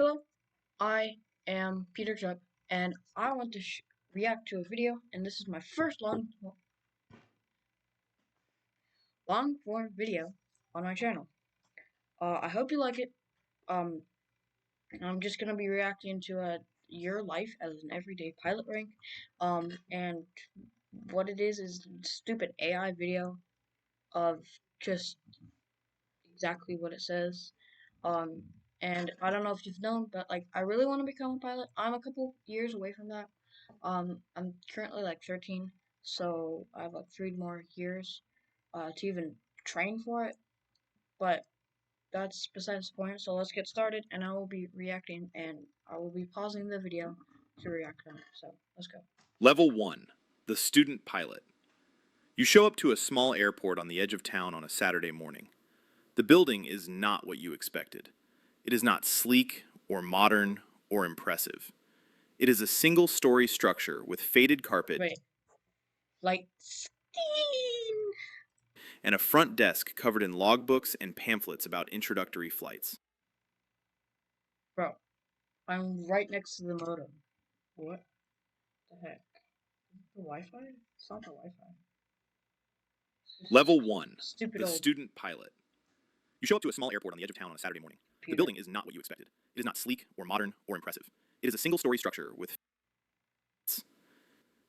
Hello, I am Peter Jupp, and I want to react to a video, and this is my first long form video on my channel. I hope you like it. Um, I'm just gonna be reacting to your life as an everyday pilot rank. And what it is stupid AI video of just exactly what it says. Um, and I don't know if you've known, but like I really want to become a pilot. I'm a couple years away from that. I'm currently like 13, so I have like 3 more years to even train for it. But that's besides the point. So let's get started, and I will be reacting, and I will be pausing the video to react on it. So let's go. Level 1, the student pilot. You show up to a small airport on the edge of town on a Saturday morning. The building is not what you expected. It is not sleek or modern or impressive. It is a single-story structure with faded carpet Wait, like steam, and a front desk covered in logbooks and pamphlets about introductory flights. bro. I'm right next to the modem. What the heck? The Wi-Fi? It's not the Wi-Fi. Level 1, Stupid the old student pilot. You show up to a small airport on the edge of town on a Saturday morning. The Peter. building is not what you expected. It is not sleek or modern or impressive. It is a single-story structure with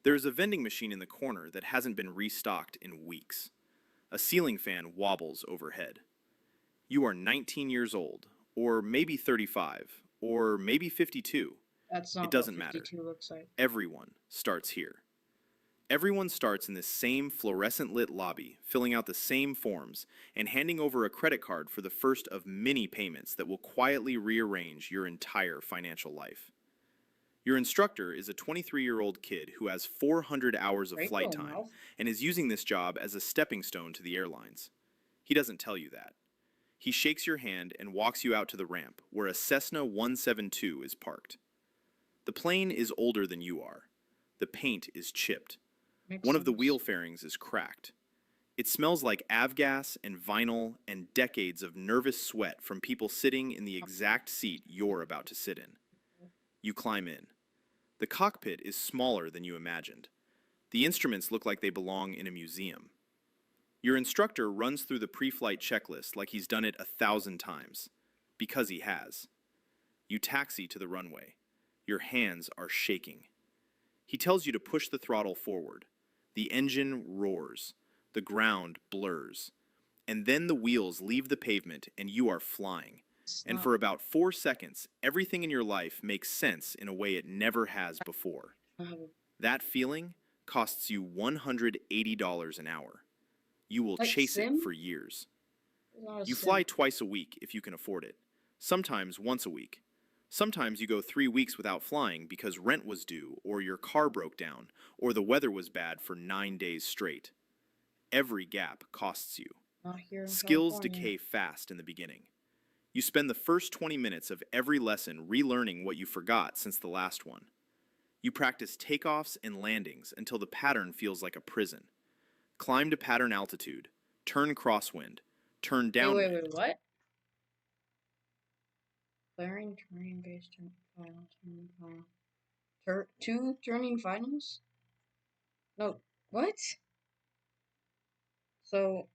There is a vending machine in the corner that hasn't been restocked in weeks. A ceiling fan wobbles overhead. You are 19 years old, or maybe 35, or maybe 52. That's It not what doesn't matter. 52 looks like. Everyone starts here. Everyone starts in this same fluorescent lit lobby, filling out the same forms, and handing over a credit card for the first of many payments that will quietly rearrange your entire financial life. Your instructor is a 23-year-old kid who has 400 hours of Great flight little time mouth. and is using this job as a stepping stone to the airlines. He doesn't tell you that. He shakes your hand and walks you out to the ramp where a Cessna 172 is parked. The plane is older than you are. The paint is chipped. Makes One of the sense. wheel fairings is cracked. It smells like avgas and vinyl and decades of nervous sweat from people sitting in the exact seat you're about to sit in. You climb in. The cockpit is smaller than you imagined. The instruments look like they belong in a museum. Your instructor runs through the pre-flight checklist like he's done it 1,000 times. Because he has. You taxi to the runway. Your hands are shaking. He tells you to push the throttle forward. The engine roars. The ground blurs. And then the wheels leave the pavement and you are flying. And for about 4 seconds, everything in your life makes sense in a way it never has before. That feeling costs you $180 an hour. You will Like chase Sim? it for years. You Sim. fly twice a week if you can afford it. Sometimes once a week. Sometimes you go 3 weeks without flying because rent was due, or your car broke down, or the weather was bad for 9 days straight. Every gap costs you. Not here in Skills California. decay fast in the beginning. You spend the first 20 minutes of every lesson relearning what you forgot since the last one. You practice takeoffs and landings until the pattern feels like a prison. Climb to pattern altitude, turn crosswind, turn downwind. Wait, what? Clearing turning base turn final. Two turning finals? No, what? So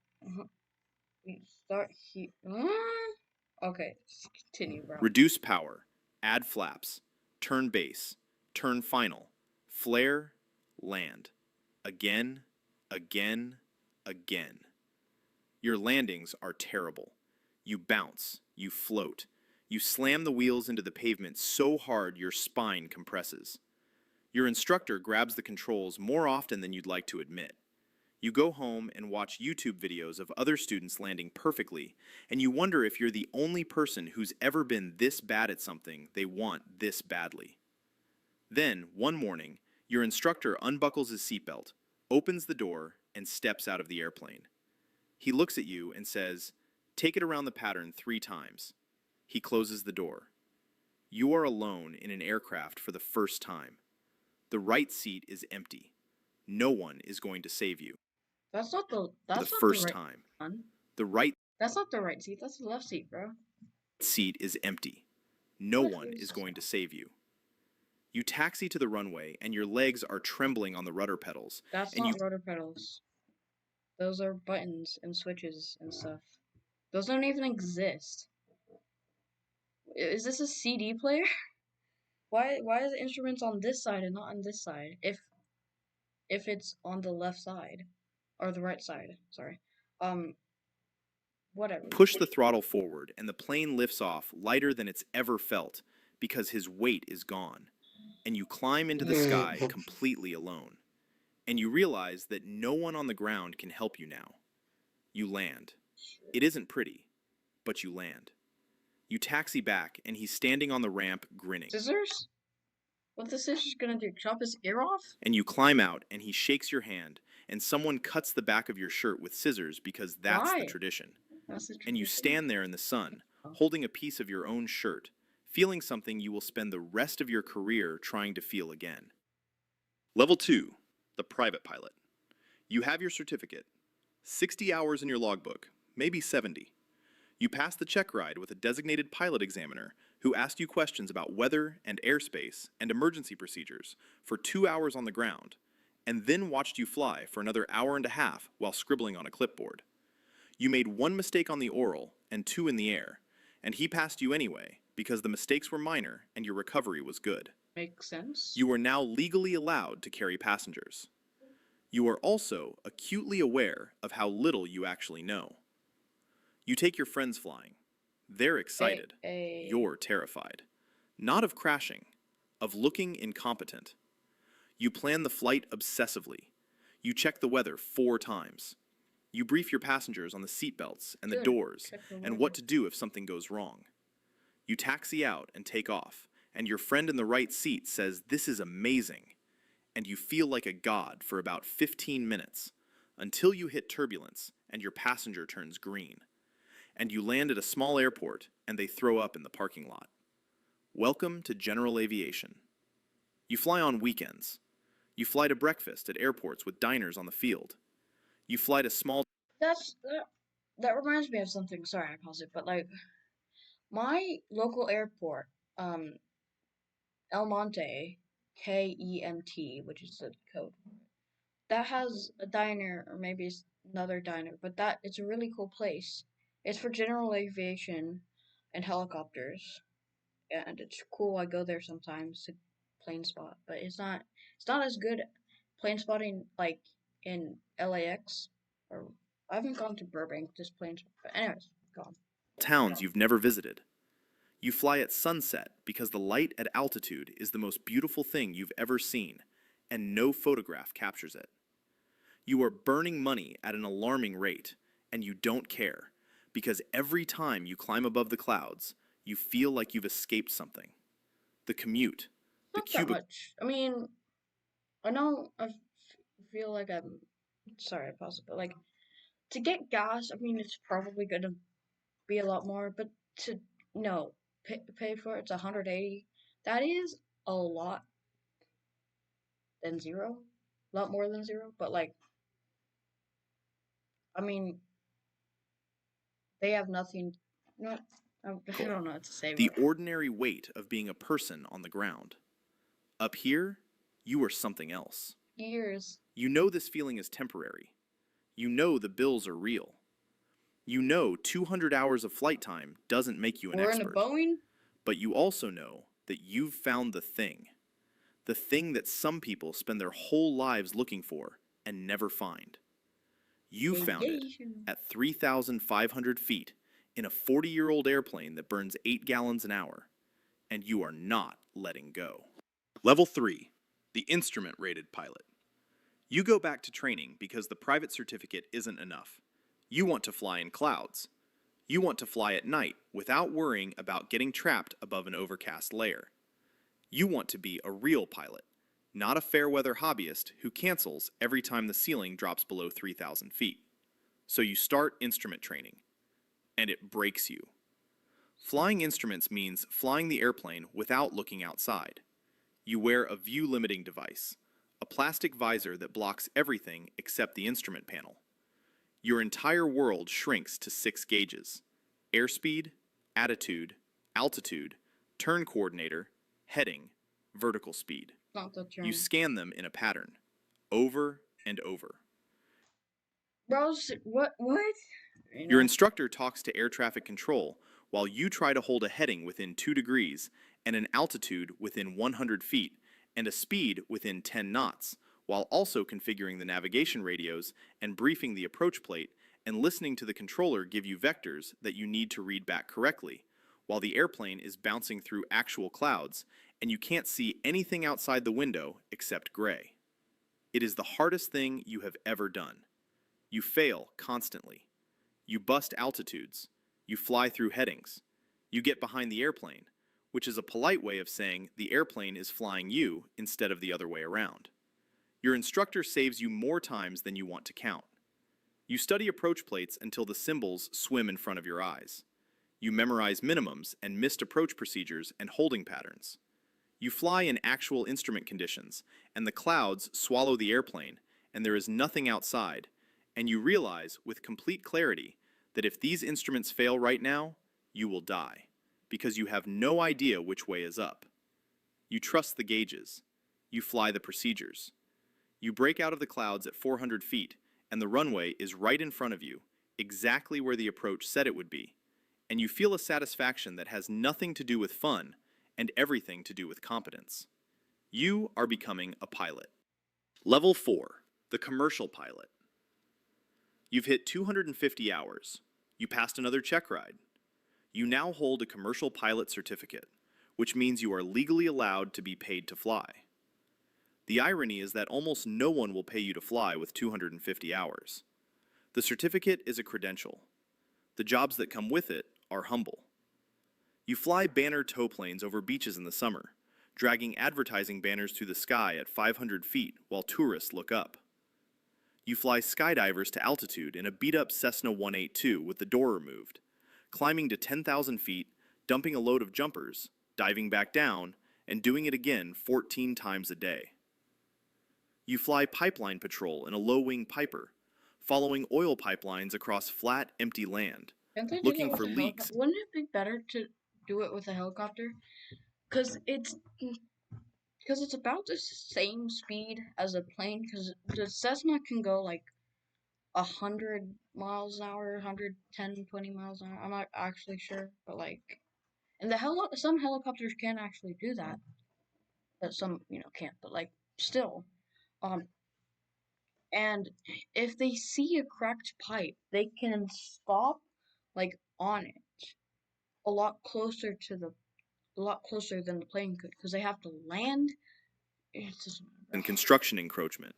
we start here. Okay, continue, bro. Reduce power, add flaps, turn base, turn final, flare, land. Again, again, again. Your landings are terrible. You bounce, you float. You slam the wheels into the pavement so hard your spine compresses. Your instructor grabs the controls more often than you'd like to admit. You go home and watch YouTube videos of other students landing perfectly, and you wonder if you're the only person who's ever been this bad at something they want this badly. Then, one morning, your instructor unbuckles his seatbelt, opens the door, and steps out of the airplane. He looks at you and says, "Take it around the pattern 3 times." He closes the door. You are alone in an aircraft for the first time. The right seat is empty. No one is going to save you. That's not the First right time. one. The right That's not the right seat. That's the left seat, bro. seat is empty. no What one is is this going to now? save you. You taxi to the runway, and your legs are trembling on the rudder pedals, That's and you not rudder pedals. Those are buttons and switches and stuff. Those don't even exist. Is this a CD player? Why is the instruments on this side and not on this side? If it's on the left side or the right side, sorry. Um, whatever. push the throttle forward, and the plane lifts off lighter than it's ever felt because his weight is gone, and you climb into the sky completely alone. And you realize that no one on the ground can help you now. You land. It isn't pretty, but you land. You taxi back, and he's standing on the ramp grinning. Scissors? What the scissors gonna do? Chop his ear off? And you climb out, and he shakes your hand, and someone cuts the back of your shirt with scissors because that's the Why? tradition. That's the And you tradition. stand there in the sun, Oh. holding a piece of your own shirt, feeling something you will spend the rest of your career trying to feel again. Level 2, the private pilot. You have your certificate, 60 hours in your logbook, maybe 70. You pass the check ride with a designated pilot examiner who asked you questions about weather and airspace and emergency procedures for 2 hours on the ground, and then watched you fly for another hour and a half while scribbling on a clipboard. You made one mistake on the oral and 2 in the air, and he passed you anyway because the mistakes were minor and your recovery was good. Makes sense. You are now legally allowed to carry passengers. You are also acutely aware of how little you actually know. You take your friends flying. They're excited. You're terrified. Not of crashing, of looking incompetent. You plan the flight obsessively. You check the weather 4 times. You brief your passengers on the seatbelts and the Good. doors Check the and weather. what to do if something goes wrong. You taxi out and take off, and your friend in the right seat says, "This is amazing," and you feel like a god for about 15 minutes, until you hit turbulence and your passenger turns green, and you land at a small airport and they throw up in the parking lot. Welcome to general aviation. You fly on weekends. You fly to breakfast at airports with diners on the field. You fly to small That reminds me of something. Sorry, I paused it, but like my local airport, El Monte, KEMT, which is the code, that has a diner, or maybe it's another diner, but that it's a really cool place. It's for general aviation and helicopters, and it's cool. I go there sometimes to plane spot, but it's not as good plane spotting like in LAX, or I haven't gone to Burbank, just plane spot. But anyways, go on. towns you've never visited. You fly at sunset because the light at altitude is the most beautiful thing you've ever seen, and no photograph captures it. You are burning money at an alarming rate, and you don't care, because every time you climb above the clouds, you feel like you've escaped something. The commute, the Not that cubicle. much. I mean, I know feel like I'm sorry, I paused it, but like to get gas, I mean, it's probably gonna be a lot more, but to no pay for it's 180. That is a lot than zero, a lot more than zero. But like, I mean, they have nothing. Not I don't know what to say, The but ordinary weight of being a person on the ground. Up here, you are something else. years. You know this feeling is temporary. You know the bills are real. You know 200 hours of flight time doesn't make you an We're in a expert. Boeing. But you also know that you've found the thing that some people spend their whole lives looking for and never find. You found it Aviation. at 3,500 feet in a 40-year-old airplane that burns 8 gallons an hour, and you are not letting go. Level 3, the instrument rated pilot. You go back to training because the private certificate isn't enough. You want to fly in clouds. You want to fly at night without worrying about getting trapped above an overcast layer. You want to be a real pilot, not a fair weather hobbyist who cancels every time the ceiling drops below 3,000 feet. So you start instrument training, and it breaks you. Flying instruments means flying the airplane without looking outside. You wear a view-limiting device, a plastic visor that blocks everything except the instrument panel. Your entire world shrinks to 6 gauges: airspeed, attitude, altitude, turn coordinator, heading, vertical speed. Not the You turn. scan them in a pattern, over and over. Bro, what? Your instructor talks to air traffic control while you try to hold a heading within 2 degrees and an altitude within 100 feet and a speed within 10 knots, while also configuring the navigation radios and briefing the approach plate and listening to the controller give you vectors that you need to read back correctly, while the airplane is bouncing through actual clouds and you can't see anything outside the window except gray. It is the hardest thing you have ever done. You fail constantly. You bust altitudes. You fly through headings. You get behind the airplane, which is a polite way of saying the airplane is flying you instead of the other way around. Your instructor saves you more times than you want to count. You study approach plates until the symbols swim in front of your eyes. You memorize minimums and missed approach procedures and holding patterns. You fly in actual instrument conditions, and the clouds swallow the airplane, and there is nothing outside, and you realize with complete clarity that if these instruments fail right now, you will die, because you have no idea which way is up. You trust the gauges. You fly the procedures. You break out of the clouds at 400 feet, and the runway is right in front of you, exactly where the approach said it would be, and you feel a satisfaction that has nothing to do with fun and everything to do with competence. You are becoming a pilot. Level 4, the commercial pilot. You've hit 250 hours. You passed another check ride. You now hold a commercial pilot certificate, which means you are legally allowed to be paid to fly. The irony is that almost no one will pay you to fly with 250 hours. The certificate is a credential. The jobs that come with it are humble. You fly banner tow planes over beaches in the summer, dragging advertising banners through the sky at 500 feet while tourists look up. You fly skydivers to altitude in a beat-up Cessna 182 with the door removed, climbing to 10,000 feet, dumping a load of jumpers, diving back down, and doing it again 14 times a day. You fly pipeline patrol in a low-wing Piper, following oil pipelines across flat, empty land, Can't they do looking that with for a helicopter? leaks. Wouldn't it be better to do it with a helicopter? Because it's about the same speed as a plane. Because the Cessna can go like 100 miles an hour, 110, 20 miles an hour. I'm not actually sure, but like, and some helicopters can actually do that, but some can't. But like, still, um, and if they see a cracked pipe, they can stop like on it a lot closer to the a lot closer than the plane could because they have to land. It's just, And construction encroachment,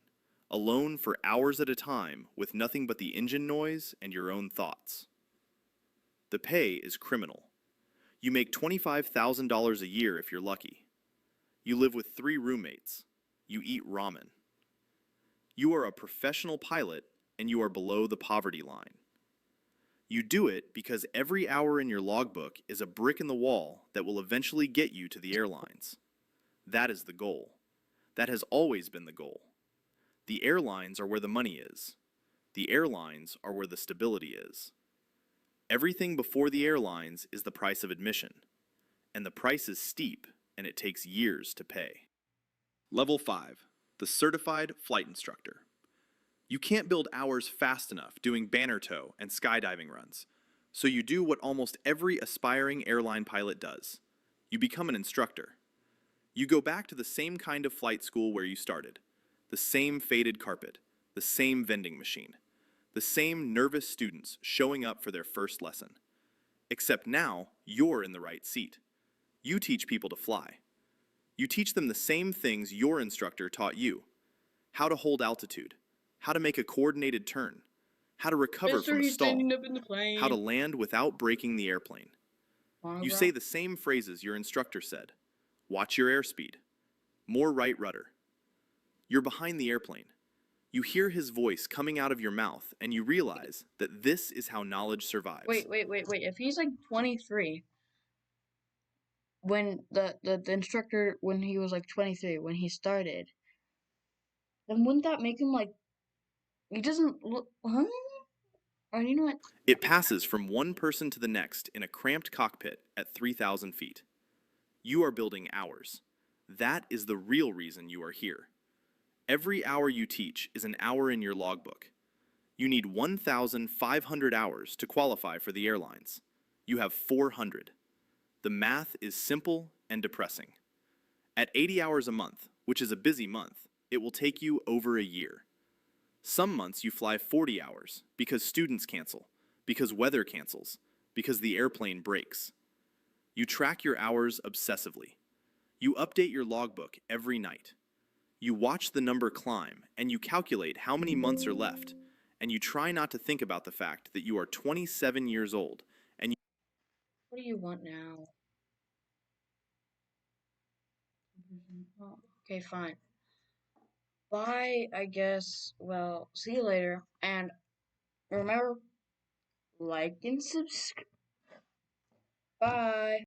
alone for hours at a time with nothing but the engine noise and your own thoughts. The pay is criminal. You make $25,000 a year if you're lucky. You live with 3 roommates. You eat ramen. You are a professional pilot and you are below the poverty line. You do it because every hour in your logbook is a brick in the wall that will eventually get you to the airlines. That is the goal. That has always been the goal. The airlines are where the money is. The airlines are where the stability is. Everything before the airlines is the price of admission, and the price is steep and it takes years to pay. Level 5, the certified flight instructor. You can't build hours fast enough doing banner tow and skydiving runs, so you do what almost every aspiring airline pilot does. You become an instructor. You go back to the same kind of flight school where you started, the same faded carpet, the same vending machine, the same nervous students showing up for their first lesson. Except now, you're in the right seat. You teach people to fly. You teach them the same things your instructor taught you. How to hold altitude, how to make a coordinated turn, how to recover Mister, from a he's stall, standing up in the plane. how to land without breaking the airplane. You say the same phrases your instructor said. Watch your airspeed. More right rudder. You're behind the airplane. You hear his voice coming out of your mouth, and you realize that this is how knowledge survives. Wait. If he's like 23, when the instructor, when he was like 23, when he started, then wouldn't that make him like, he doesn't look, huh? Or you know what? It passes from one person to the next in a cramped cockpit at 3,000 feet. You are building hours. That is the real reason you are here. Every hour you teach is an hour in your logbook. You need 1,500 hours to qualify for the airlines. You have 400. The math is simple and depressing. At 80 hours a month, which is a busy month, it will take you over a year. Some months you fly 40 hours because students cancel, because weather cancels, because the airplane breaks. You track your hours obsessively. You update your logbook every night. You watch the number climb and you calculate how many months are left, and you try not to think about the fact that you are 27 years old and you What do you want now? Oh, okay, fine. Bye, I guess. Well, see you later. And remember, like and subscribe. Bye.